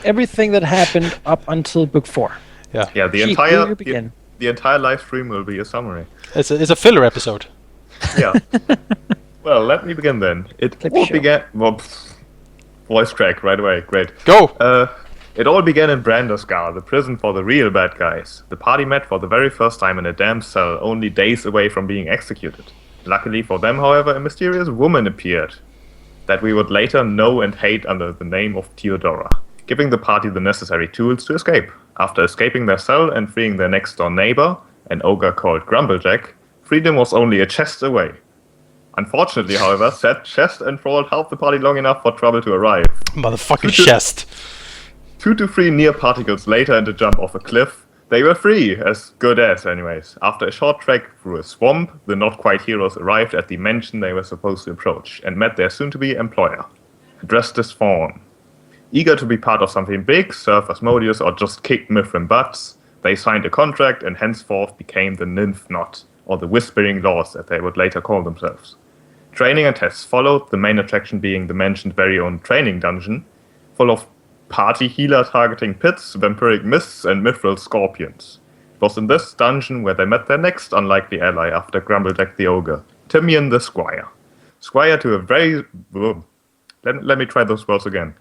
everything that happened up until book 4. Yeah. Yeah, the Sheep, where you begin? the entire live stream will be a summary. It's a filler episode. Yeah. Well, let me begin then. Clip All show. began. Well, voice crack right away. Great. Go! It all began in Branderskar, the prison for the real bad guys. The party met for the very first time in a damn cell, only days away from being executed. Luckily for them, however, a mysterious woman appeared that we would later know and hate under the name of Theodora, giving the party the necessary tools to escape. After escaping their cell and freeing their next-door neighbor, an ogre called Grumblejack, freedom was only a chest away. Unfortunately, however, said chest enthralled helped the party long enough for trouble to arrive. Motherfucking chest. 2 to 3 near particles later and a jump off a cliff, they were free, as good as anyways. After a short trek through a swamp, the not-quite heroes arrived at the mansion they were supposed to approach, and met their soon-to-be employer, dressed as Fawn. Eager to be part of something big, serve Asmodeus, or just kick Mithrin butts, they signed a contract and henceforth became the Nymph Knot, or the Whispering Lords as they would later call themselves. Training and tests followed, the main attraction being the mentioned very own training dungeon, full of party healer targeting pits, vampiric mists, and mithril scorpions. It was in this dungeon where they met their next unlikely ally after Grumblejack the Ogre, Timian the Squire. Squire to a very... Let me try those words again.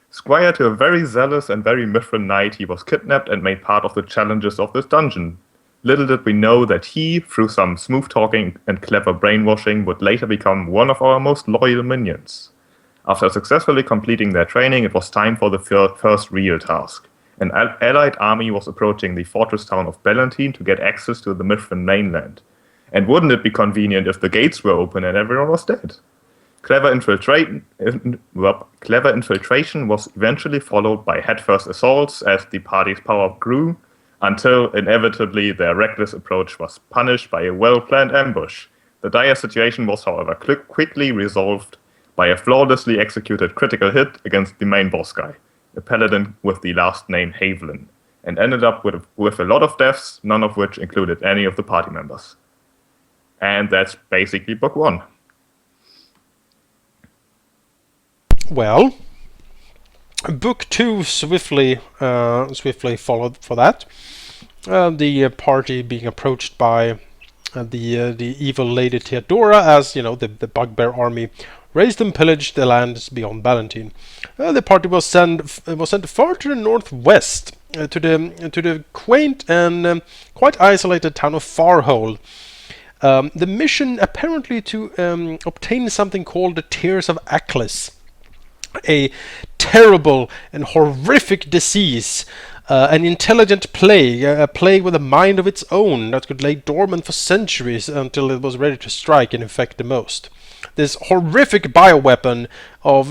Squire to a very zealous and very Mithrin knight, he was kidnapped and made part of the challenges of this dungeon. Little did we know that he, through some smooth-talking and clever brainwashing, would later become one of our most loyal minions. After successfully completing their training, it was time for the first real task. An allied army was approaching the fortress town of Ballantine to get access to the Mithrin mainland. And wouldn't it be convenient if the gates were open and everyone was dead? Clever infiltration was eventually followed by headfirst assaults as the party's power grew, until inevitably their reckless approach was punished by a well-planned ambush. The dire situation was, however, quickly resolved by a flawlessly executed critical hit against the main boss guy, a paladin with the last name Havelin, and ended up with a lot of deaths, none of which included any of the party members. And that's basically book 1. Well, book 2 swiftly followed for that. The party being approached by the evil Lady Theodora, as you know, the bugbear army raised and pillaged the lands beyond Ballantine. The party was sent far to the northwest, to the quaint and quite isolated town of Farhold. The mission apparently to obtain something called the Tears of Aklis, a terrible and horrific disease, an intelligent plague, a plague with a mind of its own that could lay dormant for centuries until it was ready to strike and infect the most. This horrific bioweapon of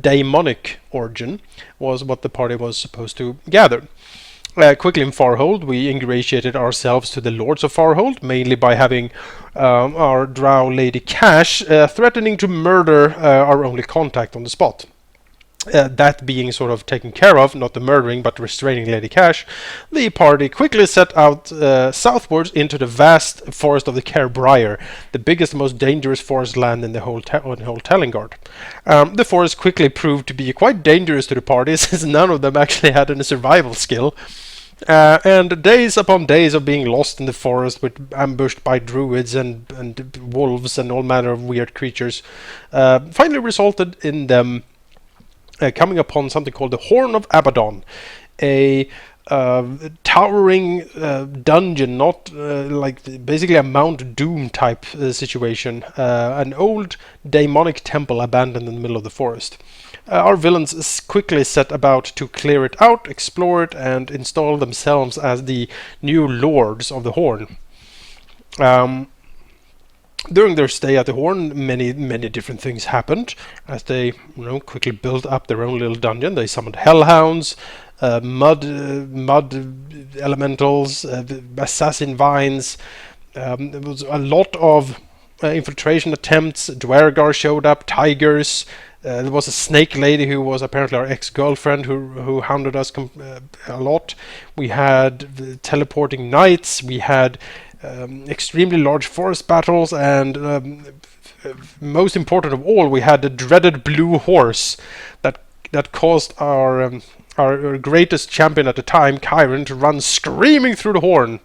daemonic origin was what the party was supposed to gather. Quickly in Farhold, we ingratiated ourselves to the Lords of Farhold, mainly by having our drow Lady Cash threatening to murder our only contact on the spot. That being sort of taken care of, not the murdering, but restraining Lady Cash, the party quickly set out southwards into the vast forest of the Cairbriar, the biggest and most dangerous forest land in the whole Telengard. The forest quickly proved to be quite dangerous to the party, since none of them actually had any survival skill. And days upon days of being lost in the forest, ambushed by druids and wolves and all manner of weird creatures, finally resulted in them coming upon something called the Horn of Abaddon, a towering dungeon, not like basically a Mount Doom type situation, an old demonic temple abandoned in the middle of the forest. Our villains quickly set about to clear it out, explore it, and install themselves as the new lords of the Horn. During their stay at the Horn, many different things happened. As they quickly built up their own little dungeon, they summoned hellhounds, mud elementals, assassin vines. There was a lot of infiltration attempts. Dwergar showed up, tigers. There was a snake lady who was apparently our ex-girlfriend who hounded us a lot. We had teleporting knights. We had extremely large forest battles, and most important of all, we had the dreaded blue horse that that caused our greatest champion at the time, Chiron, to run screaming through the horn,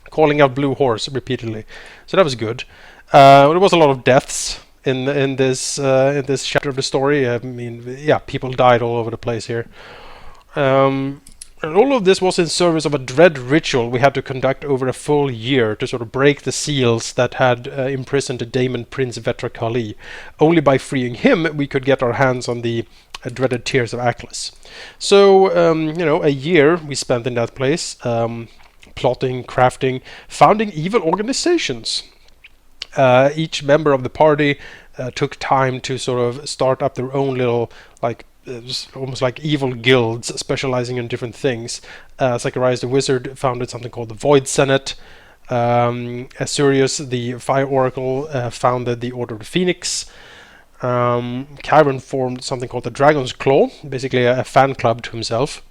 calling out Blue Horse repeatedly. So that was good. There was a lot of deaths in this chapter of the story. I mean, yeah, people died all over the place here. And all of this was in service of a dread ritual we had to conduct over a full year to sort of break the seals that had imprisoned the Daemon Prince Vetra Kali. Only by freeing him we could get our hands on the dreaded Tears of Aklis. So, a year we spent in that place, plotting, crafting, founding evil organizations. Each member of the party took time to sort of start up their own little, almost like evil guilds specializing in different things. Zacharias the Wizard founded something called the Void Senate. Asurius the Fire Oracle founded the Order of the Phoenix. Chiron formed something called the Dragon's Claw, basically a fan club to himself.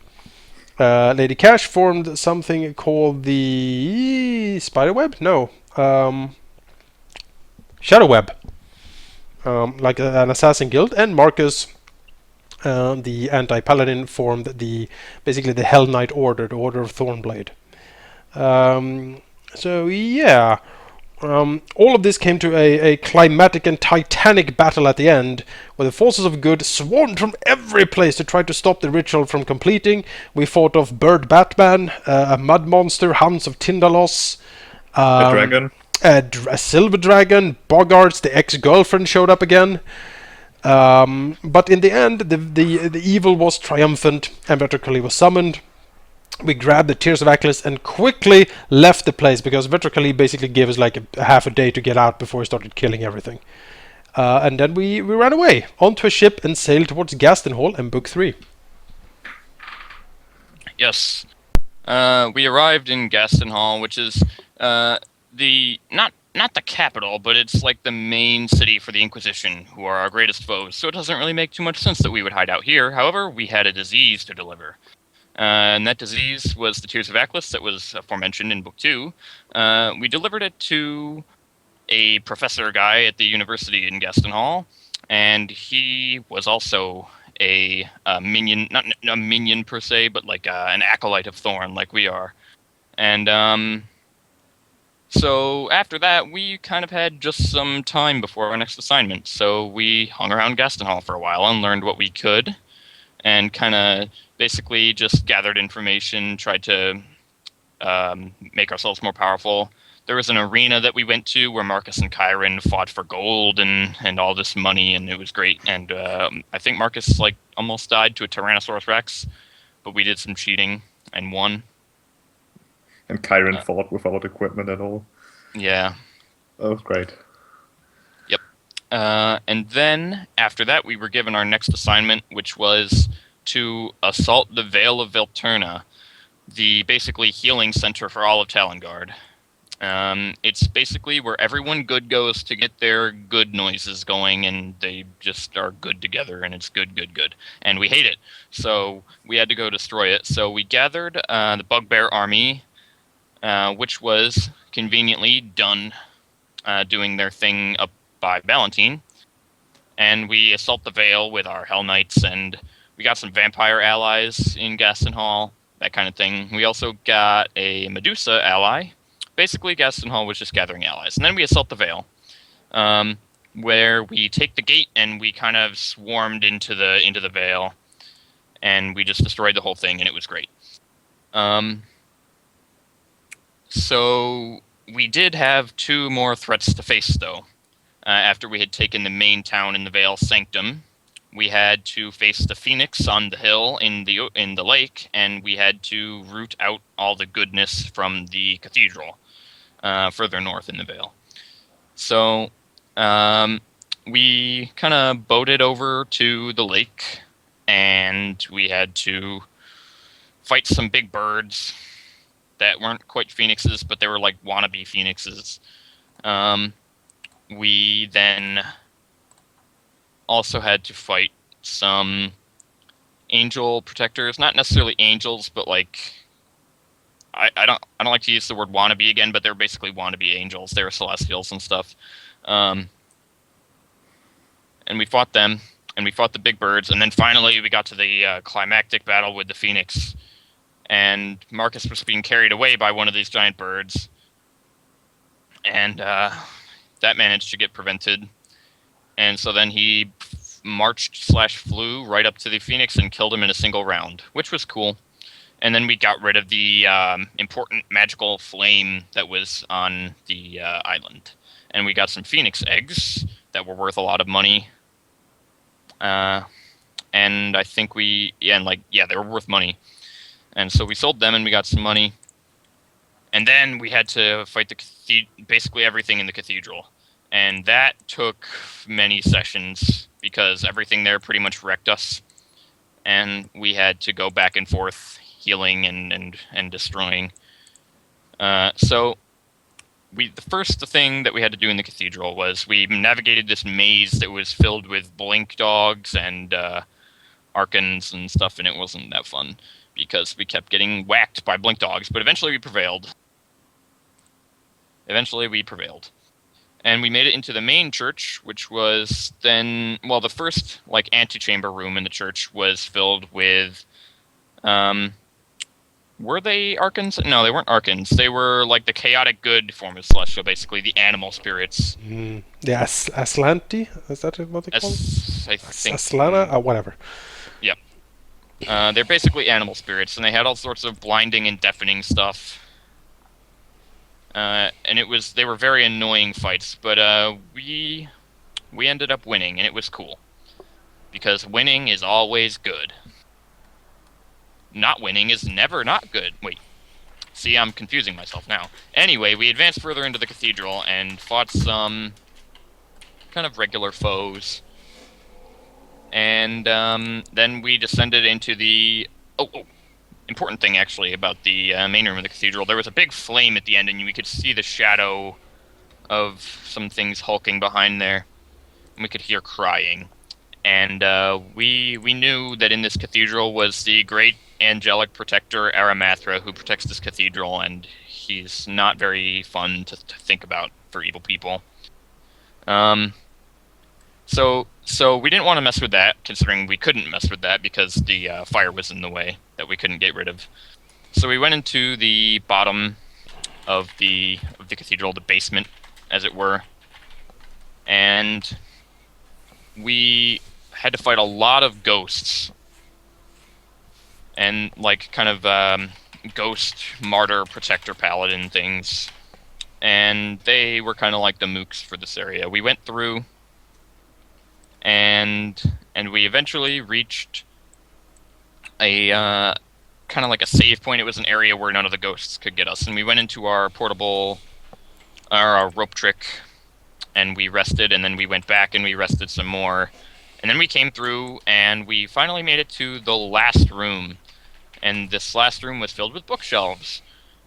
Lady Cash formed something called the Spiderweb? No. Shadowweb. Like an assassin guild. And Marcus, the anti-paladin, formed basically the Hell Knight Order, the Order of Thornblade. So yeah, all of this came to a climatic and titanic battle at the end, where the forces of good swarmed from every place to try to stop the ritual from completing. We fought off Bird Batman, a mud monster, Hounds of Tindalos, A dragon. a silver dragon, Bogarts, the ex-girlfriend showed up again. But in the end, the evil was triumphant, and Vetra Kali was summoned. We grabbed the Tears of Aklis and quickly left the place, because Vetra Kali basically gave us like a half a day to get out before he started killing everything. And then we ran away, onto a ship and sailed towards Gastenhall and Book 3. Yes. We arrived in Gastenhall, which is the not the capital, but it's like the main city for the Inquisition, who are our greatest foes. So it doesn't really make too much sense that we would hide out here. However, we had a disease to deliver. And that disease was the Tears of Aklis that was aforementioned in Book 2. We delivered it to a professor guy at the university in Gastenhall, and he was also a minion, not a minion per se, but like an acolyte of Thorn, like we are. And so after that, we kind of had just some time before our next assignment. So we hung around Gastenhall for a while and learned what we could, and kind of basically just gathered information, tried to make ourselves more powerful. There was an arena that we went to where Marcus and Chiron fought for gold and all this money, and it was great. And I think Marcus almost died to a Tyrannosaurus Rex, but we did some cheating and won. And Chiron fought without equipment at all. Yeah. That was great. Yep. And then after that, we were given our next assignment, which was to assault the Vale of Velturna, the basically healing center for all of Talongard. It's basically where everyone good goes to get their good noises going, and they just are good together, and it's good. And we hate it, so we had to go destroy it. So we gathered the Bugbear Army, which was conveniently done doing their thing up by Valentine. And we assault the Vale with our Hell Knights, and we got some vampire allies in Gastenhall, that kind of thing. We also got a Medusa ally. Basically, Gastenhall was just gathering allies. And then we assault the Vale, where we take the gate and we kind of swarmed into the Vale, and we just destroyed the whole thing, and it was great. So we did have two more threats to face, though. After we had taken the main town in the Vale Sanctum, we had to face the Phoenix on the hill in the lake, and we had to root out all the goodness from the cathedral further north in the Vale. So we kind of boated over to the lake, and we had to fight some big birds that weren't quite phoenixes, but they were like wannabe phoenixes. We then also had to fight some angel protectors, not necessarily angels, but like I don't like to use the word wannabe again, but they're basically wannabe angels. They were celestials and stuff. And we fought them. and we fought the big birds, and then finally we got to the climactic battle with the Phoenix, and Marcus was being carried away by one of these giant birds, and that managed to get prevented, and so then he marched/flew right up to the Phoenix and killed him in a single round, which was cool. And then we got rid of the important magical flame that was on the island. And we got some Phoenix eggs that were worth a lot of money. And I think they were worth money. And so we sold them and we got some money. And then we had to fight basically everything in the cathedral. And that took many sessions because everything there pretty much wrecked us. And we had to go back and forth healing and destroying. So the first thing that we had to do in the cathedral was we navigated this maze that was filled with blink dogs and archons and stuff, and it wasn't that fun because we kept getting whacked by blink dogs, but eventually we prevailed. And we made it into the main church, which was then, the first antechamber room in the church was filled with were they Archons? No, they weren't Archons. They were like the chaotic good form of Celestial, basically the animal spirits. The Aslanti? Is that what they call it? I think. Aslana? Whatever. Yep. They're basically animal spirits, and they had all sorts of blinding and deafening stuff. And they were very annoying fights, but we ended up winning, and it was cool. Because winning is always good. Not winning is never not good. Wait. See, I'm confusing myself now. Anyway, we advanced further into the cathedral and fought some kind of regular foes. And then we descended into the... important thing, actually, about the main room of the cathedral. There was a big flame at the end, and we could see the shadow of some things hulking behind there. And we could hear crying. And we knew that in this cathedral was the great angelic protector Aramathra, who protects this cathedral, and he's not very fun to think about for evil people. So we didn't want to mess with that, considering we couldn't mess with that because the fire was in the way that we couldn't get rid of. So we went into the bottom of the cathedral, the basement, as it were, and we had to fight a lot of ghosts and ghost martyr protector paladin things, and they were kind of like the mooks for this area. We went through and we eventually reached a kind of like a save point. It was an area where none of the ghosts could get us, and we went into our our rope trick, and we rested, and then we went back and we rested some more. And then we came through, and we finally made it to the last room. And this last room was filled with bookshelves.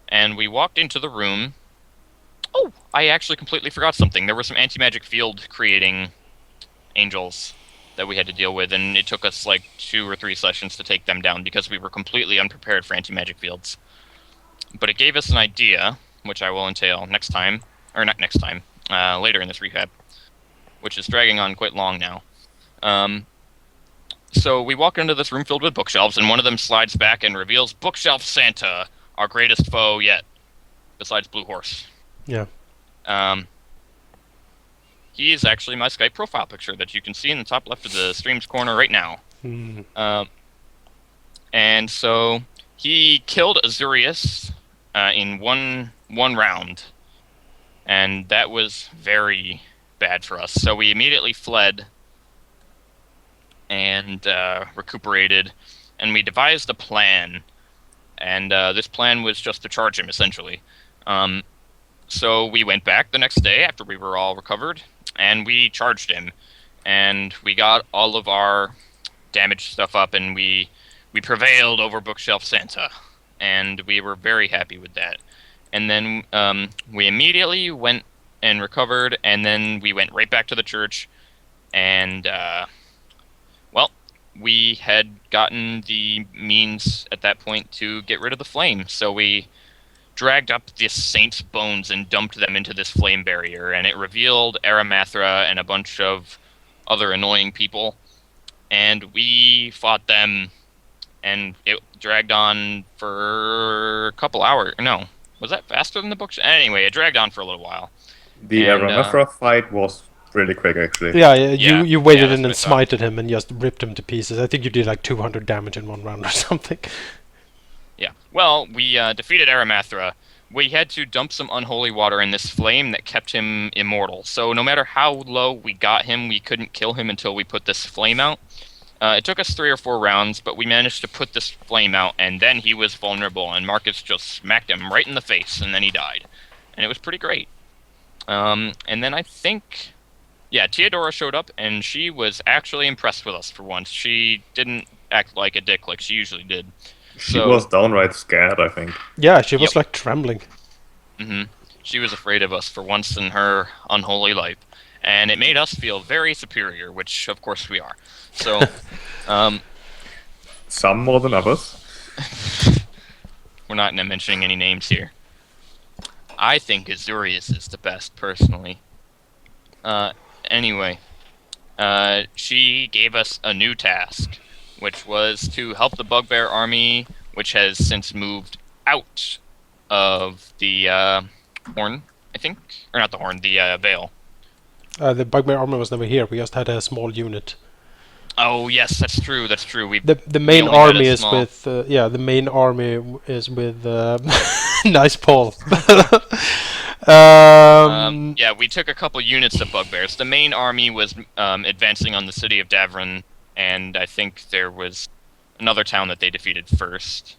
And we walked into the room. Oh, I actually completely forgot something. There were some anti-magic field creating angels that we had to deal with, and it took us 2 or 3 sessions to take them down because we were completely unprepared for anti-magic fields. But it gave us an idea, which I will entail next time, or not next time, later in this recap, which is dragging on quite long now. So we walk into this room filled with bookshelves, and one of them slides back and reveals Bookshelf Santa, our greatest foe yet, besides Blue Horse. Yeah. He is actually my Skype profile picture that you can see in the top left of the stream's corner right now. And so he killed Azurius in one round, and that was very bad for us. So we immediately fled and recuperated, and we devised a plan. And this plan was just to charge him, essentially. So we went back the next day after we were all recovered, and we charged him. And we got all of our damaged stuff up, and we prevailed over Bookshelf Santa. And we were very happy with that. And then we immediately went and recovered, and then we went right back to the church, and we had gotten the means at that point to get rid of the flame. So we dragged up this saint's bones and dumped them into this flame barrier, and it revealed Aramathra and a bunch of other annoying people. and we fought them, and it dragged on for a couple hours. No, was that faster than the books? Anyway, it dragged on for a little while. The And, Aramethra fight was really quick, actually. Yeah, Yeah, you waded that's in what and I thought. smited him and just ripped him to pieces. I think you did like 200 damage in one round or something. Yeah. Well, we defeated Aramathra. We had to dump some unholy water in this flame that kept him immortal. So no matter how low we got him, we couldn't kill him until we put this flame out. It took us 3 or 4 rounds, but we managed to put this flame out, and then he was vulnerable, and Marcus just smacked him right in the face, and then he died. And it was pretty great. And then I think... Yeah, Theodora showed up, and she was actually impressed with us for once. She didn't act like a dick like she usually did. She was downright scared, I think. Yeah, she was Yep. like trembling. She was afraid of us for once in her unholy life. And it made us feel very superior, which of course we are. So, Some more than others. we're not mentioning any names here. I think Azurius is the best, personally. Anyway, she gave us a new task, which was to help the Bugbear army, which has since moved out of the Horn, I think? Or not the Horn, the Vale. The Bugbear armor was never here. We just had a small unit. Oh, yes, that's true, that's true. The main only had army a is small- with the main army is with nice Paul. Yeah, we took a couple units of Bugbears. The main army was advancing on the city of Davran, and I think there was another town that they defeated first.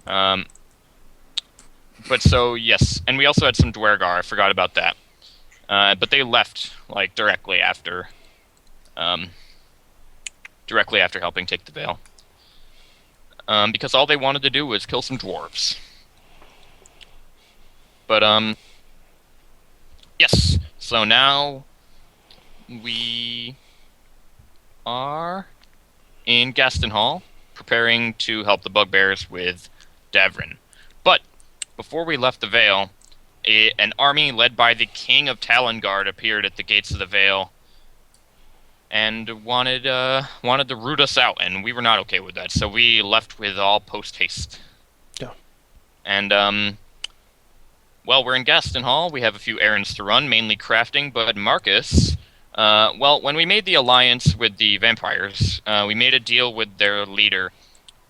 But so, yes, and we also had some Dwergar, I forgot about that. But they left, like, directly after helping take the Vale. Because all they wanted to do was kill some dwarves. But, yes, so now we are in Gaston Hall, preparing to help the Bugbears with Davran. But, before we left the Vale, an army led by the King of Talongard appeared at the gates of the Vale and wanted to root us out, and we were not okay with that, so we left with all post-haste. Yeah. And, well, we're in Gaston Hall. We have a few errands to run, mainly crafting, but Marcus... well, when we made the alliance with the vampires, we made a deal with their leader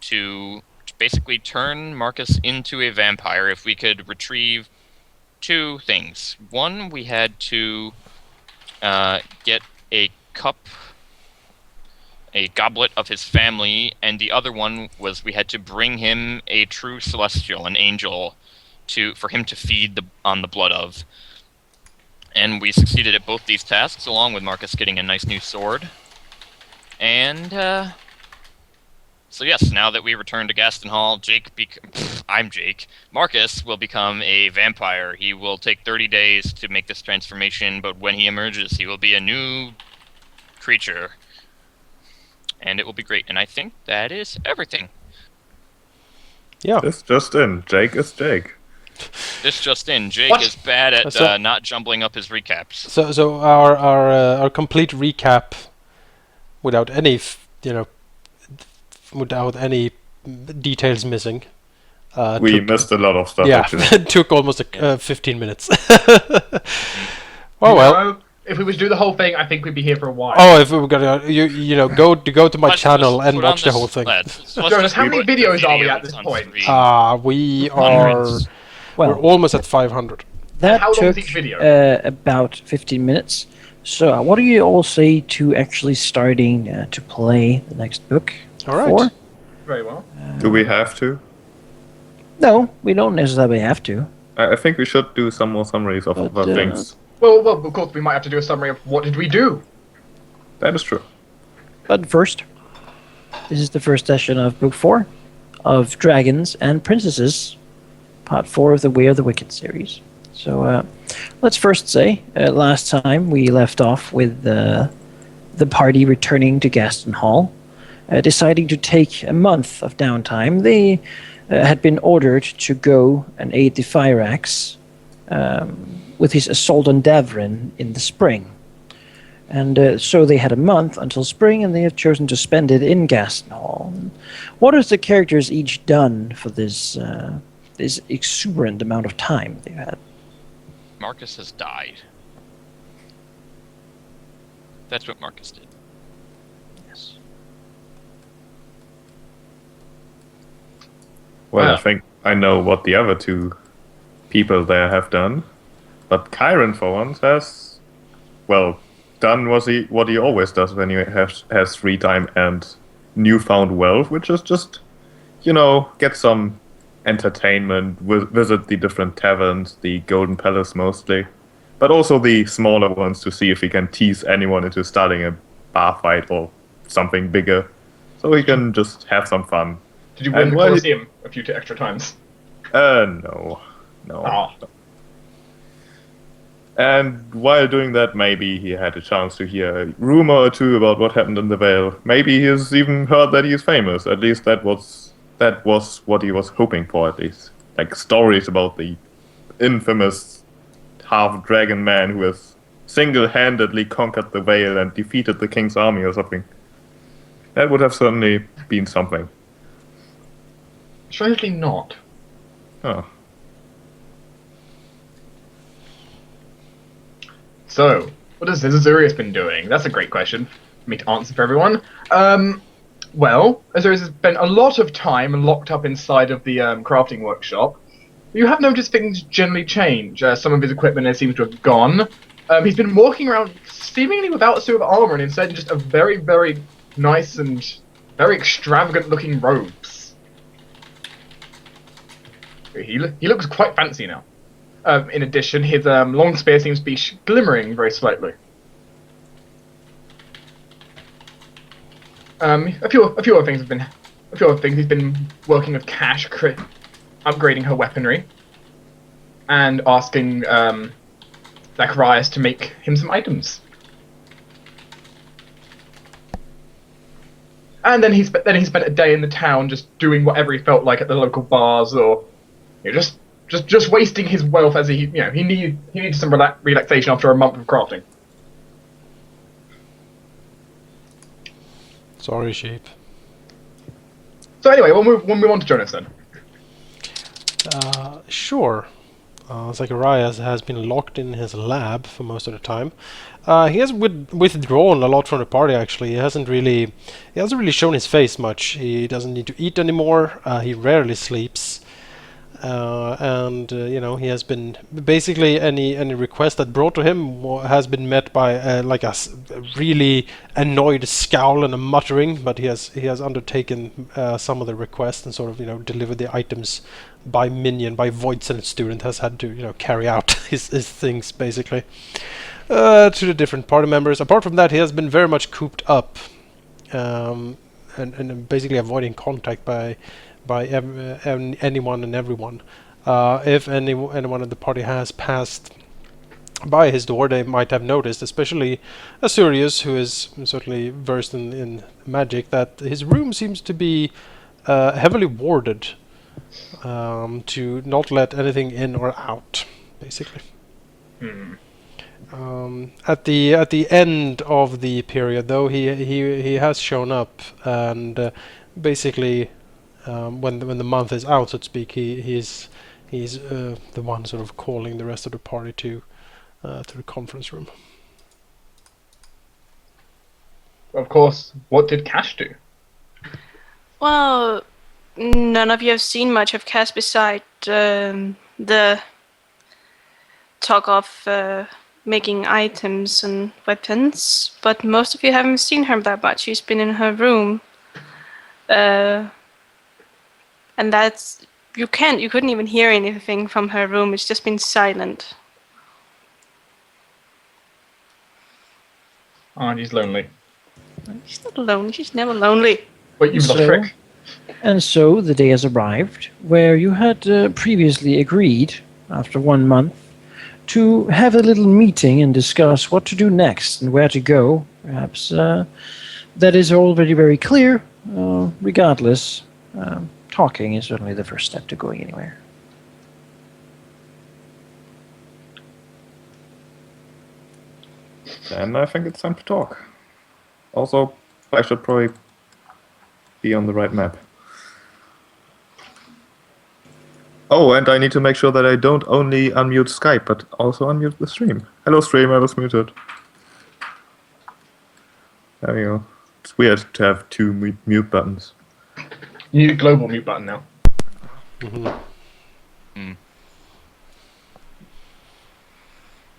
to basically turn Marcus into a vampire if we could retrieve 2 things. One, we had to get a cup, a goblet of his family, and the other one was we had to bring him a true celestial, an angel, for him to feed on the blood of. And we succeeded at both these tasks, along with Marcus getting a nice new sword. And, so yes, now that we return to Gaston Hall, I'm Jake. Marcus will become a vampire. He will take 30 days to make this transformation, but when he emerges, he will be a new creature. And it will be great. And I think that is everything. Yeah. This just in. Jake is Jake. This just in, Jake What? is bad at So- not jumbling up his recaps. So our complete recap, without any without any details missing. We took- missed a lot of stuff, yeah, actually. it took almost 15 minutes. Oh well. know, if we was to do the whole thing, I think we'd be here for a while. Oh, if we were gonna, go to my channel and Put on watch the this- whole thing. let's Jonas, just how many put the videos are we at videos this on point? screen. We are. Hundreds. We're Well, almost at 500. that How long took is each video? about 15 minutes. So, what do you all say to actually starting to play the next book? All right. For? Very well. Do we have to? No, we don't necessarily have to. I think we should do some more summaries of But, other things. Well, of course, we might have to do a summary of what did we do. That is true. But first, this is the first session of Book 4 of Dragons and Princesses, Part 4 of the Way of the Wicked series. So, let's first say, last time we left off with the party returning to Gaston Hall, deciding to take a month of downtime. They had been ordered to go and aid the Fire Axe with his assault on Davran in the spring. And so they had a month until spring, and they have chosen to spend it in Gaston Hall. What has the characters each done for this this exuberant amount of time they've had? Marcus has died. That's what Marcus did. Yes. Well, Wow. I think I know what the other two people there have done. But Kyron, for once, has, well, done what he always does when he has free time and newfound wealth, which is just, get some entertainment, visit the different taverns, the Golden Palace mostly, but also the smaller ones to see if he can tease anyone into starting a bar fight or something bigger, so he can just have some fun. Did you win And the while he- Colosseum a few extra times? No. Ah. And while doing that, maybe he had a chance to hear a rumor or two about what happened in the Vale. Maybe he has even heard that he is famous. At least that was what he was hoping for, at least. Like stories about the infamous half-dragon man who has single-handedly conquered the Vale and defeated the king's army or something. That would have certainly been something. Strangely not. Huh. So, what has Azurius been doing? That's a great question for me to answer for everyone. Well, Azurius has spent a lot of time locked up inside of the crafting workshop. You have noticed things generally change. Some of his equipment seems to have gone. He's been walking around seemingly without a suit of armor and instead just a very, very nice and very extravagant-looking robes. He looks quite fancy now. In addition, his long spear seems to be glimmering very slightly. A few other things he's been working with Cash, upgrading her weaponry, and asking Zacharias to make him some items. And then he spent a day in the town just doing whatever he felt like at the local bars, or just wasting his wealth as he needed some relaxation after a month of crafting. Sorry, sheep. So anyway, we'll move on to Jonas then. Sure. Zacharias has been locked in his lab for most of the time. He has withdrawn a lot from the party. Actually, he hasn't really shown his face much. He doesn't need to eat anymore. He rarely sleeps. And he has been basically any request that brought to him has been met by a really annoyed scowl and a muttering. But he has undertaken some of the requests and sort of delivered the items by minion, by Voidsen student has had to carry out his things basically to the different party members. Apart from that, he has been very much cooped up and basically avoiding contact by anyone and everyone. If anyone in the party has passed by his door, they might have noticed, especially Azurius, who is certainly versed in magic, that his room seems to be heavily warded to not let anything in or out, basically. At the end of the period, though, he has shown up, and basically when the month is out, so to speak, he's the one sort of calling the rest of the party to the conference room. Of course, what did Cash do? Well, none of you have seen much of Cass beside the talk of making items and weapons, but most of you haven't seen her that much. She's been in her room, and that's you couldn't even hear anything from her room. It's just been silent. Oh, and he's lonely. She's not lonely. She's never lonely. Wait, you've lost So- Trick? And so the day has arrived where you had previously agreed, after 1 month, to have a little meeting and discuss what to do next and where to go. Perhaps that is already very clear. Regardless, talking is certainly the first step to going anywhere. Then I think it's time to talk. Also, I should probably be on the right map. Oh, and I need to make sure that I don't only unmute Skype, but also unmute the stream. Hello, stream, I was muted. There we go. It's weird to have two mute buttons. You need a global mute button now.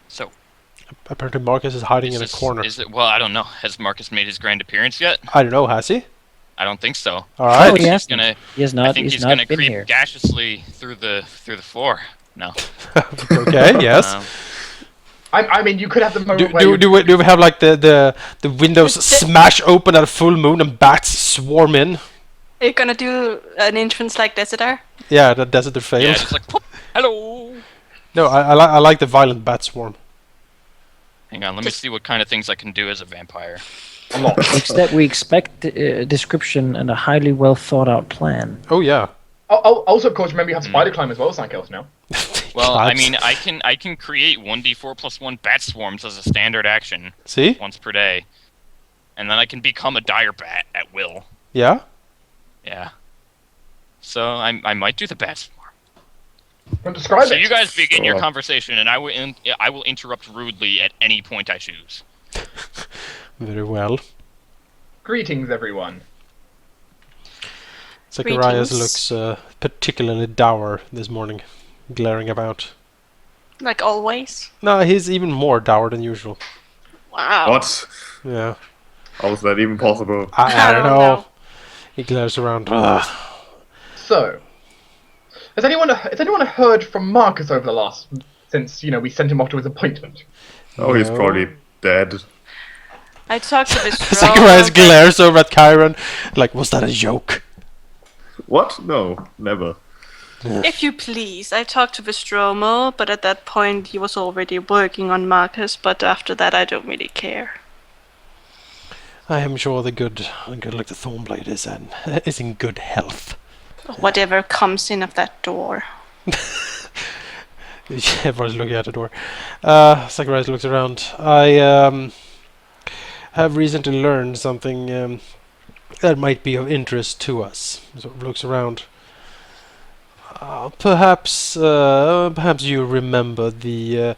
So, Apparently Marcus is hiding in a corner. Is it? Well, I don't know. Has Marcus made his grand appearance yet? I don't know, has he? I don't think so. Alright. Oh, he He's hasn't. gonna. He has not. I think he's he's not gonna been creep here. gaseously through the floor. No. Okay, yes. I mean, you could have the moment where Do we have like the windows smash open at a full moon and bats swarm in? Are you gonna do an entrance like Desidar? Yeah, that desert failed. Yeah, just like pop, hello. No, I like the violent bat swarm. Hang on, let me see what kind of things I can do as a vampire. a lot. We expect a description and a highly well thought out plan. Oh yeah. Also, of course, remember you have spider climb as well as Elf now. Well, I Claps. mean, I can create 1d4 plus 1 bat swarms as a standard action See? once per day, and then I can become a dire bat at will. Yeah. Yeah. So I might do the bat swarm. Well, describe So it. you guys begin your Sure. conversation, and I will interrupt rudely at any point I choose. Very well. Greetings, everyone. Zacharias Greetings. looks particularly dour this morning, glaring about. Like always. No, he's even more dour than usual. Wow. What? Yeah. How is that even possible? I don't know. know. He glares around. Ugh. So, has anyone heard from Marcus over the last since we sent him off to his appointment? Oh, he's No. probably dead. I talked to this Zacharias glares over at Chiron, like, was that a joke? What? No, never. If you please, I talked to Vistromo, but at that point he was already working on Marcus, but after that I don't really care. I am sure the good like the Thornblade is in good health. Whatever comes in of that door. Everyone's looking at the door. Zacharias looks around. I have recently learned something that might be of interest to us. Sort of looks around. Perhaps you remember the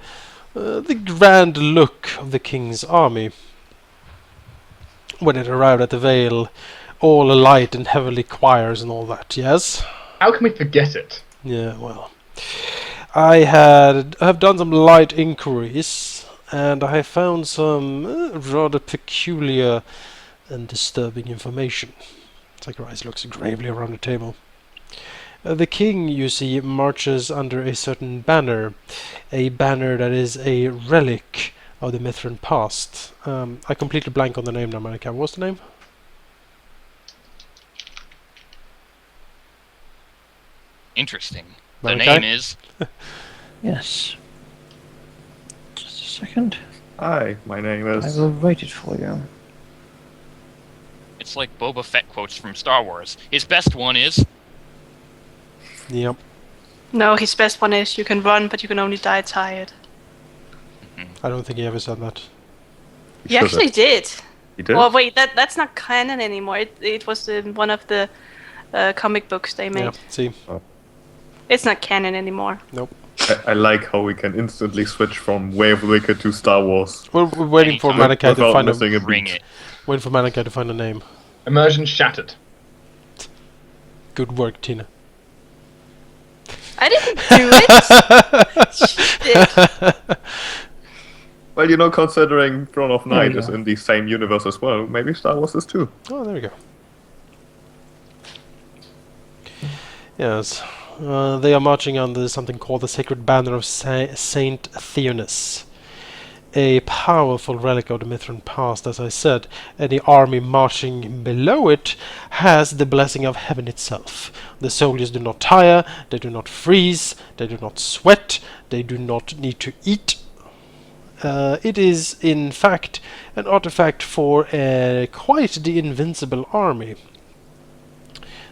grand look of the king's army when it arrived at the Vale, all alight and heavenly choirs and all that. Yes. How can we forget it? Yeah. Well, I have done some light inquiries, and I found some rather peculiar and disturbing information. Zacharias looks gravely around the table. The king, you see, marches under a certain banner, a banner that is a relic of the Mithran past. I completely blank on the name now, Monica. What's the name? Interesting. The Malachi? name is Yes. Just a second. Hi, my name I is... will write it for you. It's like Boba Fett quotes from Star Wars. His best one is Yep. No, his best one is you can run, but you can only die tired. I don't think he ever said that. He should actually have. did. He did? Well, wait, that's not canon anymore. It was in one of the comic books they made. Yeah. See. It's not canon anymore. I like how we can instantly switch from Way of the Wicked to Star Wars. We're waiting for Anytime. Malachi to Without find a missing a Bring beat. It. waiting for Malachi to find a name. Immersion shattered. Good work, Tina. I didn't do it. She did. Well, considering Throne of Night you is go. in the same universe as well, maybe Star Wars is too. Oh, there we go. Yes. They are marching under something called the Sacred Banner of Saint Theonis. A powerful relic of the Mithran past, as I said. Any army marching below it has the blessing of heaven itself. The soldiers do not tire, they do not freeze, they do not sweat, they do not need to eat. It is, in fact, an artifact for quite the invincible army.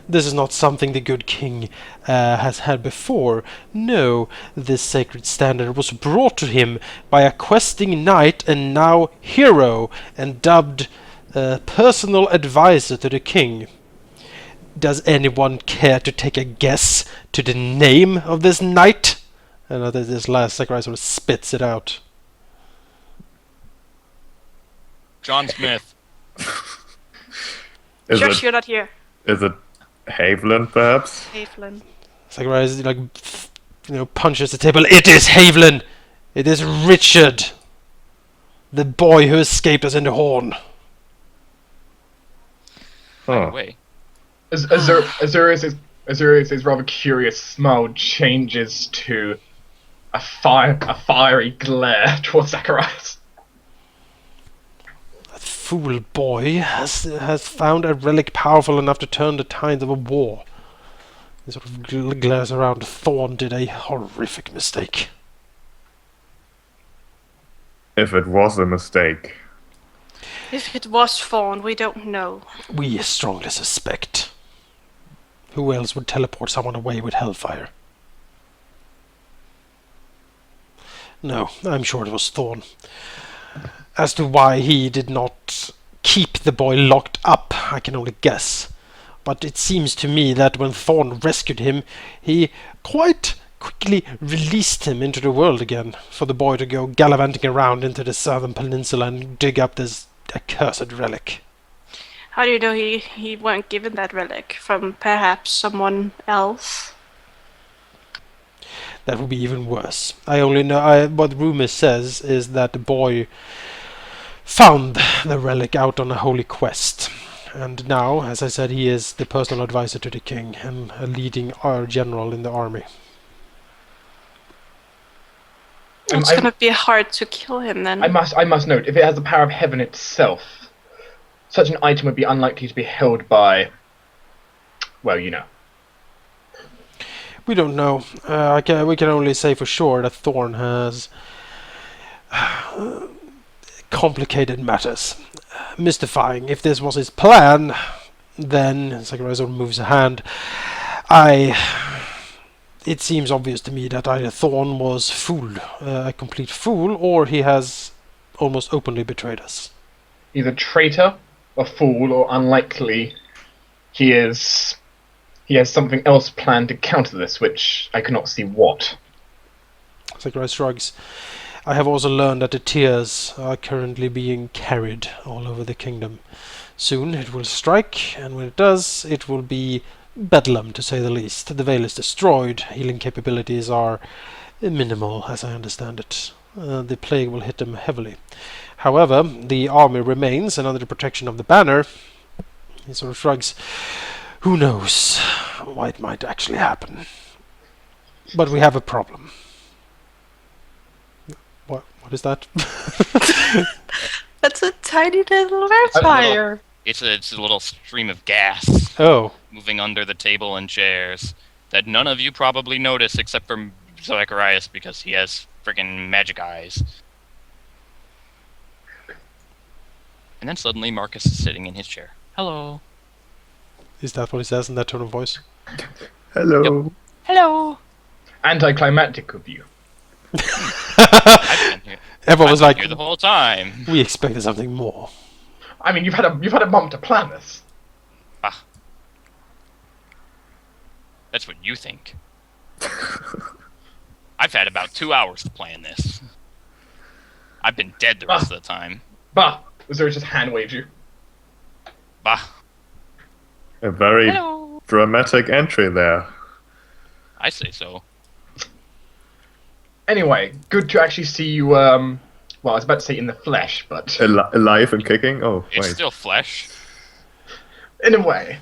This is not something the good king has had before. No, this sacred standard was brought to him by a questing knight and now hero, and dubbed personal advisor to the king. Does anyone care to take a guess to the name of this knight? And this last Zacharias sort of spits it out. John Smith. Is Josh, you're not here. it Haviland, perhaps? Havelin. Zacharias, punches the table. It is Haviland! It is Richard! The boy who escaped us in the horn. Oh. Wait. Azurius' rather curious smile changes to a fiery glare towards Zacharias. That fool boy has found a relic powerful enough to turn the tides of a war. He sort of glares around. Thorn did a horrific mistake. If it was a mistake. If it was Fawn, we don't know. We strongly suspect. Who else would teleport someone away with hellfire? No, I'm sure it was Thorn. As to why he did not keep the boy locked up, I can only guess. But it seems to me that when Thorn rescued him, he quite quickly released him into the world again, for the boy to go gallivanting around into the southern peninsula and dig up this accursed relic. How do you know he weren't given that relic from perhaps someone else? That would be even worse. I only know what rumor says is that the boy found the relic out on a holy quest. And now, as I said, he is the personal advisor to the king and a leading general in the army. It's gonna be hard to kill him then. I must note, if it has the power of heaven itself, such an item would be unlikely to be held by, well, you know. We don't know. We can only say for sure that Thorn has complicated matters. Mystifying. If this was his plan, then Zacharias moves a hand. It seems obvious to me that either Thorn was a complete fool, or he has almost openly betrayed us. He's a traitor, a fool, or unlikely he has something else planned to counter this, which I cannot see what. Zacharias shrugs. I have also learned that the tears are currently being carried all over the kingdom. Soon it will strike, and when it does, it will be bedlam, to say the least. The veil is destroyed, healing capabilities are minimal, as I understand it. The plague will hit them heavily. However, the army remains, and under the protection of the banner, he sort of shrugs. Who knows what might actually happen? But we have a problem. What is that? That's a tiny little vampire. It's a little stream of gas Oh. moving under the table and chairs that none of you probably notice except for Zacharias because he has friggin' magic eyes. And then suddenly Marcus is sitting in his chair. Hello. Is that what he says in that tone of voice? Hello. Hello. Anticlimactic of you. I've been here. Everyone was I've been like, here the whole time. we expected something more. I mean, you've had a month to plan this. Ah. That's what you think. I've had about 2 hours to plan this. I've been dead the rest of the time. Bah! Azurius just hand waves you. Bah. A very Hello. dramatic entry there. I say so. Anyway, good to actually see you, well, I was about to say in the flesh, but Alive and kicking? Oh, It's wait. still flesh. in a way.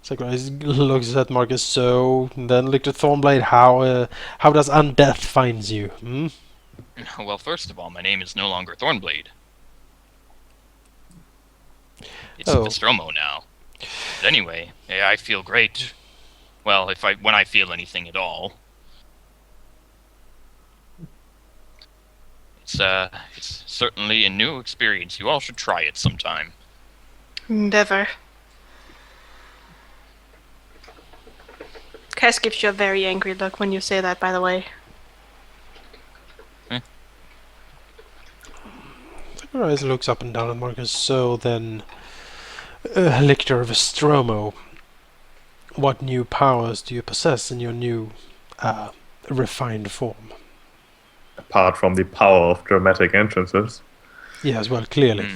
Zacharias looks at Marcus so, and then looked at Thornblade. How does undeath finds you? Hmm? Well, first of all, my name is no longer Thornblade. It's Oh. Nostromo now. But anyway, I feel great. Well, when I feel anything at all. It's certainly a new experience. You all should try it sometime. Never. Cass gives you a very angry look when you say that, by the way. Zacharias looks up and down at Marcus. So then, Lictor of Estromo, what new powers do you possess in your new refined form? Apart from the power of dramatic entrances. Yes, well, clearly.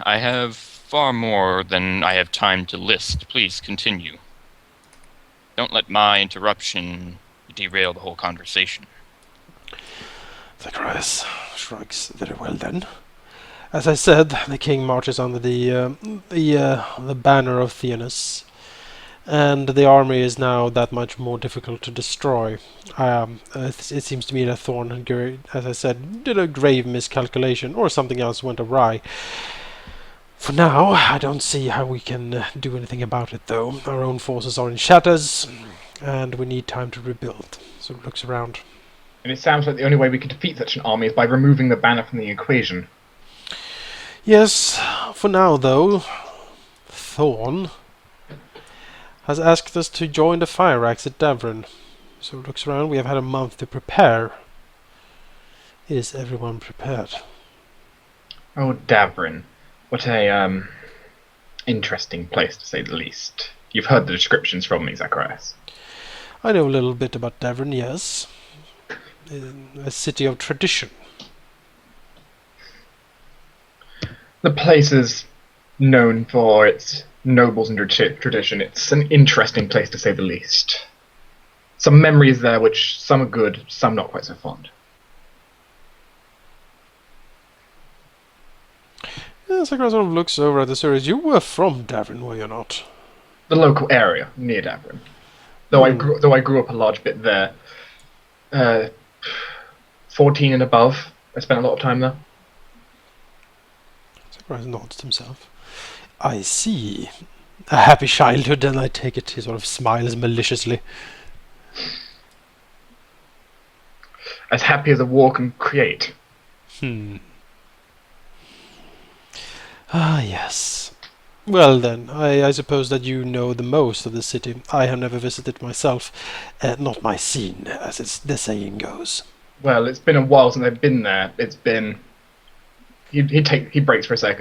I have far more than I have time to list. Please continue. Don't let my interruption derail the whole conversation. Zacharias shrugs. Very well then. As I said, the king marches under the banner of Theanus, and the army is now that much more difficult to destroy. It seems to me that Thorn, as I said, did a grave miscalculation, or something else went awry. For now, I don't see how we can do anything about it, though. Our own forces are in shatters, and we need time to rebuild. So it looks around. And it sounds like the only way we could defeat such an army is by removing the banner from the equation. Yes, for now, though, Thorn has asked us to join the fire axe at Davron. So it looks around. We have had a month to prepare. Is everyone prepared? Oh, Davron. What a, interesting place, to say the least. You've heard the descriptions from me, Zacharias. I know a little bit about Davron, yes. A city of tradition. The place is known for its nobles and tradition. It's an interesting place, to say the least. Some memories there which some are good, some not quite so fond. Yeah, Sakura sort of looks over at the series. You were from Davron, were you not? The local area near Davron. Though I grew up a large bit there. 14 and above. I spent a lot of time there. Sakura nods to himself. I see. A happy childhood, and I take it he sort of smiles maliciously. As happy as a war can create. Ah, yes. Well then, I suppose that you know the most of the city. I have never visited myself. Not my scene, as the saying goes. Well, it's been a while since I've been there. It's been... He breaks for a second.